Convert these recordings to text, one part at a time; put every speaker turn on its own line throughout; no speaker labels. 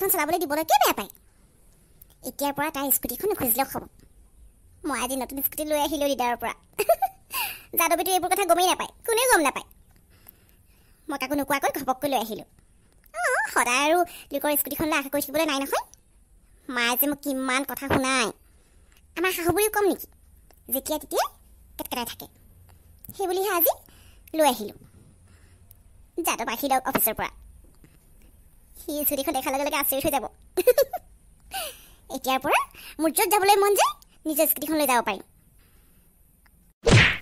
স্কুটিখন চলাবলৈ দিবলৈ কিয় বেয়া পায় এতিয়াৰ পৰা তাই স্কুটিখন খুজিলেও হ'ব মই আজি নতুন স্কুটি লৈ আহিলোঁ দিদাৰৰ পৰা যাদৱীটো এইবোৰ কথা গমেই নাপায় কোনেও গম নাপায় মই কাকো নোকোৱাকৈ ঘপককৈ লৈ আহিলোঁ সদায় আৰু লোকৰ স্কুটিখনলৈ আশা কৰি থাকিবলৈ নাই নহয় মায়ে যে মোক কিমান কথা শুনাই আমাৰ শাহুবুঢ়ীও কম নেকি যেতিয়া তেতিয়া কেটকেটাই থাকে সেইবুলিহে আজি লৈ আহিলোঁ যাদৱ আহিল অফিচৰ পৰা সি স্কুটিখন দেখাৰ লগে লগে আচৰিত হৈ যাব এতিয়াৰ পৰা মোৰ য'ত যাবলৈ মন যায় নিজৰ স্কুটিখন লৈ যাব পাৰিম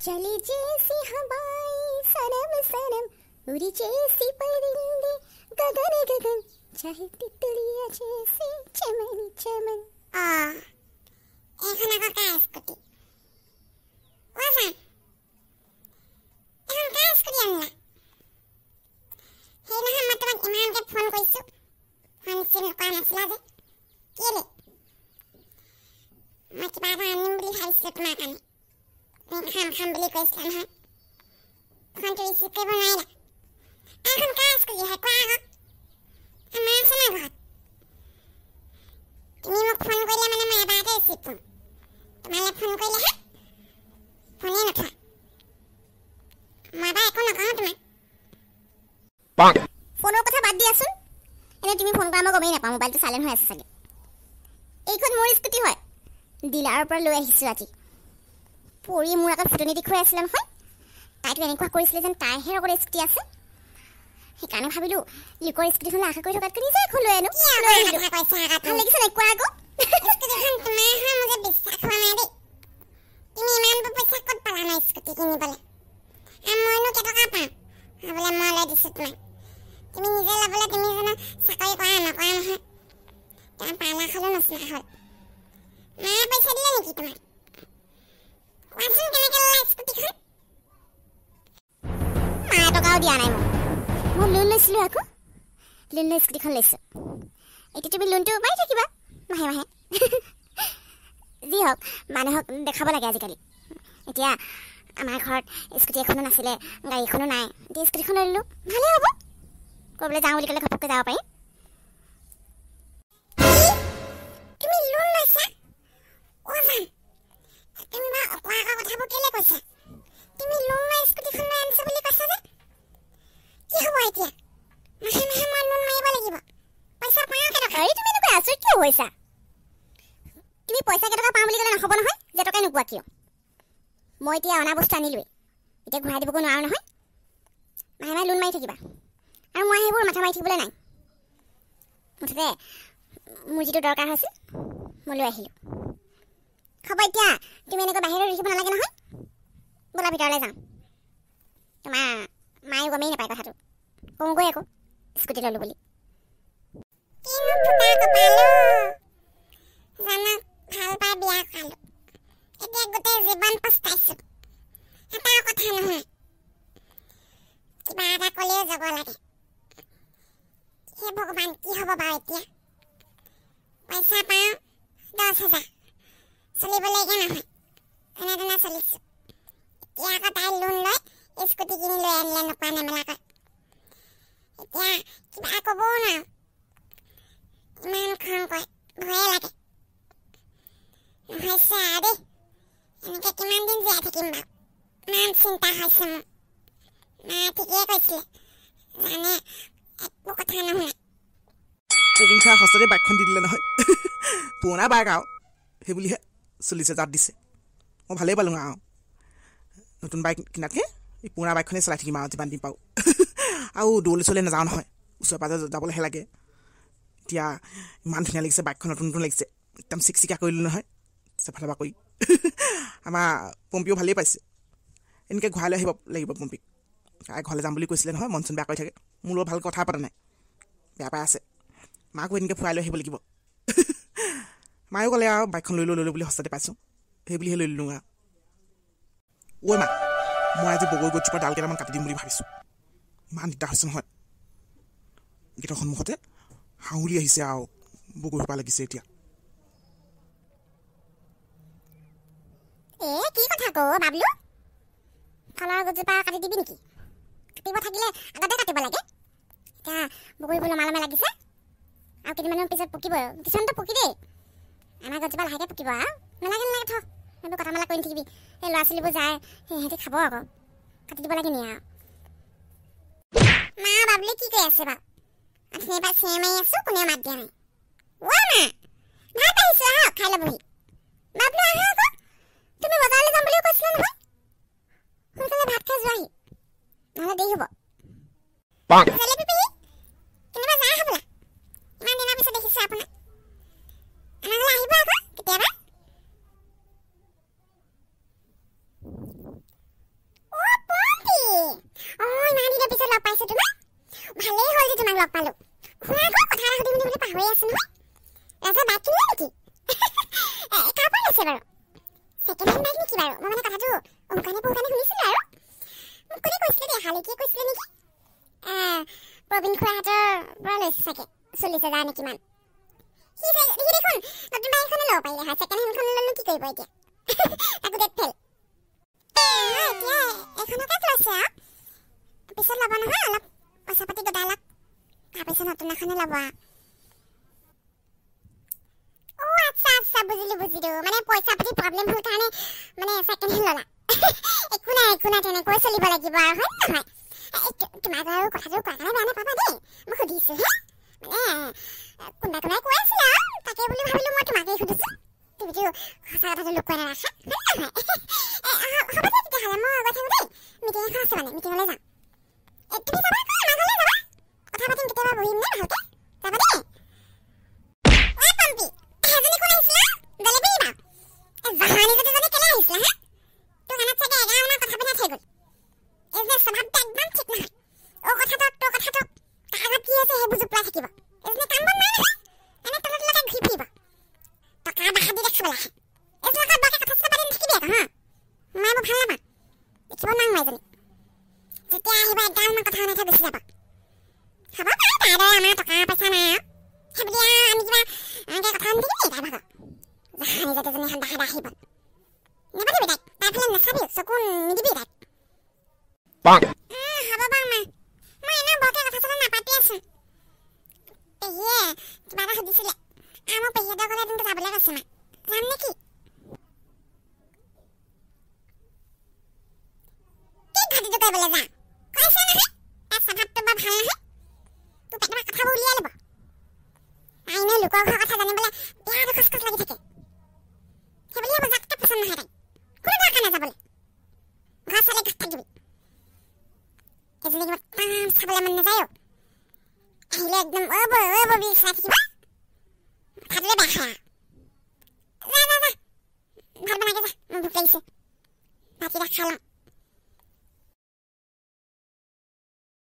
চলি জেছি হবাই সনম সনম উৰি জেছি পৰিন্দে গগন গগন চাহে তিতলিয়া জেছি চমন চমন এখন আকৌ কাৰ স্কুটি ওয়াসা এখন কাৰ স্কুটি আনলা সেই নহয় মই তোমাক ইমানকে ফোন কৰিছোঁ ফোন চিন কৰা নাছিলা যে কেলে মই কিবা এটা আনিম বুলি ভাবিছিলোঁ তোমাৰ কাৰণে তুমি খাম বুলি কৈছিলা নহয় ফোনটো ৰিচিভ কৰিব নোৱাৰিলা এখন কাৰ স্কুটি হয় কোৱা আকৌ আমাৰ আছে না ঘৰত তুমি মোক ফোন কৰিলে মানে মই এবাৰতে ৰিচিভ কৰিম তোমালৈ ফোন কৰিলেহে ফোনেই নুঠোৱা মই এবাৰ একো নকওঁ তোমাক ফোনৰ কথা বাদ দিয়াচোন এনে তুমি ফোন কৰা মই গমেই নাপাওঁ মোবাইলটো চাইলেণ্ট হৈ আছে চাগে এইখন মোৰ স্কুটি হয় ডিলাৰৰ পৰা লৈ আহিছোঁ আজি পৰি মোৰ আগত ফুটনি দেখুৱাই আছিলে নহয় তাইতো এনেকুৱা কৰিছিলে যেন তাইহে অকল স্কুটি আছে সেইকাৰণে ভাবিলোঁ লোকৰ স্কুটিখনলৈ আশা কৰি থকাতকৈ নিজে এখন লৈ আনো ভাল লাগিছে নাই কোৱা আকৌ স্কুটিখন তোমাৰ হয় মোৰ যে বিশ্বাস হোৱা নাই দেই তুমি ইমানবোৰ পইচা ক'ত পালা ন স্কুটি কিনিবলৈ মইনো কেইটকা পাম বোলে মই লৈ দিছোঁ তোমাক তুমি নিজে ল'বলৈ তুমি জানো চাকৰি কৰা নকৰা নহয় তোমাৰ পালা খালেও নচলা হ'ল মায়ে পইচা দিলে নেকি তোমাক কোৱাচোন কেনেকৈ ল'লা স্কুটিখন মায়ে টকাও দিয়া নাই মই লোন লৈছিলোঁ আকৌ লোন লৈ স্কুটিখন লৈছোঁ এতিয়া তুমি লোনটো পাই থাকিবা মাহে মাহে যি হওক মানুহক দেখাব লাগে আজিকালি এতিয়া আমাৰ ঘৰত স্কুটি এখনো নাছিলে গাড়ী এখনো নাই এতিয়া স্কুটিখন লৈ ল'লোঁ ভালেই হ'ব ক'ৰবালৈ যাওঁ বুলি ক'লে ঘপককৈ যাব পাৰিম তুমি লোন লৈছা তুমি বাৰু অকৰা কথাবোৰ কেলৈ কৈছা তুমি লোন লৈ স্কুটিখন লৈ আনিছা বুলি কৈছা যে কি হ'ব এতিয়া মাহে মাহে মই লোন মাৰিব লাগিব পইচা পাওঁ কেইটকা তুমি এনেকৈ আচৰিত কিয় হৈছা তুমি পইচা কেইটকা পাওঁ বুলি ক'লে নহ'ব নহয় যে টকাই নোপোৱা কিয় মই এতিয়া অনা বস্তু আনিলোৱেই এতিয়া ঘূৰাই দিবগৈ নোৱাৰোঁ নহয় মাহে মাহে লোন মাৰি থাকিবা আৰু মই সেইবোৰ মাথা মাৰি থাকিবলৈ নাই মুঠতে মোৰ যিটো দৰকাৰ হৈছিল মই লৈ আহিলোঁ হ'ব এতিয়া তুমি এনেকৈ বাহিৰত ৰখিব নালাগে নহয় ব'লা ভিতৰলৈ যাওঁ তোমাৰ মায়ে গমেই নাপায় কথাটো কওঁগৈ আকৌ স্কুটি ল'লোঁ বুলি ভাল পাই বিয়া খালোঁ এতিয়া গোটেই জীৱন পস্তাইছোঁ এটা কথা নহয় কিবা এটা ক'লেও যাব লাগে হে ভগৱান কি হ'ব বাৰু এতিয়া পইচা পাওঁ 10,000 চলিবলৈকে নহয় এনেধৰণে চলিছোঁ এতিয়া আকৌ তাই লোন লৈ স্কুটি কিনি লৈ আনিলে নোকোৱা নেমেলাকৈ এতিয়া কিবা ক'বও নোৱাৰোঁ ইমান খং কৰে ভয়ে লাগে নহৈছে আৰু দেই এনেকৈ কিমান দিন জীয়াই থাকিম বাৰু ইমান চিন্তা হৈছে মোৰ মায়ে ঠিকেই কৈছিলে জানে একো কথা নহয়
প্ৰবীণ ছাৰ সঁচাতে বাইকখন দি দিলে নহয় পুৰণা বাইক আৰু সেইবুলিহে চলিছে জাত দিছে মই ভালেই পালোঁ আৰু নতুন বাইক কিনাতকৈ এই পুৰণা বাইকখনেই চলাই থাকিম আৰু যিমান দিন পাওঁ আৰু দৌৰলৈ চলে নাযাওঁ নহয় ওচৰে পাজৰে যাবলৈহে লাগে এতিয়া ইমান ধুনীয়া লাগিছে বাইকখন নতুন নতুন লাগিছে একদম চিকচিকা কৰিলোঁ নহয় চেফালে পৰা কৰি আমাৰ পম্পীও ভালেই পাইছে এনেকৈ ঘূৰাই লৈ আহিব লাগিব পম্পীক ঘৰলৈ যাম বুলি কৈছিলে নহয় মন চন বেয়া কৰি থাকে মোৰ লগত ভাল কথা পতা নাই বেয়া পাই আছে মাকো এনেকৈ ফুৰাই লৈ আহিব লাগিব মায়েও ক'লে আৰু বাইকখন লৈ লৈ বুলি সঁচাতে পাইছোঁ সেইবুলিহে লৈ ল'লোঁ আৰু ঐ মা মই আজি বগৰী গছজোপা ডাল কেইটামান কাটি দিম বুলি ভাবিছোঁ ইমান দিগদাৰ হৈছে নহয় গেটৰ সন্মুখতে হাউলি আহিছে আৰু বগৰীজোপা লাগিছে এতিয়া
কি কথা কওঁ বাবলু ফলৰ গছজোপা কাটি দিবি নেকি কাটিব থাকিলে আগতে কাটিব লাগে এতিয়া বগৰীবোৰ লমা লমা লাগিছে আৰু কেইদিনমানৰ পিছত পকিব আৰু কিছুমানটো পকি দেই আমাৰ গছজোপা লাহেকৈ পকিব আৰু নালাগে থ সেইবোৰ কথা মেলা কৰি থাকিবি এই ল'ৰা ছোৱালীবোৰ যায় সিহঁতি খাব আকৌ কাটি দিব লাগে নি আৰু মা বাবলি কি কৰি আছে বাৰু অথনিৰ পৰা চিঞৰ মাৰি আছোঁ কোনেও মাত দিয়া নাই মা ভাত আহিছোঁ আহক খাই ল'বহি বাবলু আহা আকৌ তুমি বজাৰলৈ যাম বুলিও কৈছিলা নহয় সোনকালে ভাত খাই যোৱাহি নহ'লে দেৰি হ'ব জেলেপি পেহী কেনিবা যায় হ'বলা ইমান দিনৰ পিছত দেখিছোঁ আপোনাক আমাৰ ঘৰলৈ আহিব আকৌ কেতিয়াবা ইমান দিনৰ পিছত লগ পাইছোঁ তোমাক ভালেই হ'ল যে তোমাক লগ পালোঁ শুনা আকৌ কথা এটা সুধিম বুলি পাহৰি আছোঁ নহয় ৰাজা বাইক কিনিলে নেকি কাৰ পৰা লৈছে বাৰু ছেকেণ্ড হেণ্ড বাইক নেকি বাৰু মই মানে কথাটো অমুকানে পহুকানে শুনিছিলোঁ আৰু মোক কোনে কৈছিলে দেই শালিকিয়ে কৈছিলে নেকি প্ৰবীণ খুৰাহঁতৰ পৰা লৈছে চাগে 40,000 নে কিমান সি দেখোন নতুন বাইক এখনে ল'ব পাৰিলে হয় ছেকেণ্ড হেণ্ডখন ল'লে কি কৰিব এতিয়া তাকো ডেট ফেল এতিয়া এখনকে লৈছে আৰু পিছত ল'ব নহয় অলপ পইচা পাতি গোটাই লওক তাৰপিছত নতুন এখনে ল'ব আচ্ছা বুজিলোঁ মানে পইচা পাতি প্ৰব্লেম হ'ল কাৰণে মানে ছেকেণ্ড হেণ্ড ল'লা একো নাই তেনেকৈ চলিব লাগিব আৰু হয় নহয় তোমাক আৰু কথাটো কোৱাৰ কাৰণে বেয়া নাপাবা দেই মই সুধিছোঁ হে মানে কোনোবাই কৈ আছিলে আৰু তাকে বুলি ভাবিলোঁ মই তোমাকেই সুধিছোঁ তুমিতো সঁচা কথাটো লুকুৱাই নাৰাখা হয় নহয় হ'ব দে তেতিয়াহ'লে মই গৈ থাকোঁ দেই মিটিং এখন আছে মানে মিটিঙলৈ যাম তুমি যাবা আকৌ আমাৰ ঘৰলৈ যাবা কথা পাতিম কেতিয়াবা বহিম নে ভালকৈ যাবা দেই ভাত বনাই যা ভোক লাগিছে ভাতকেইটা খাই লওঁ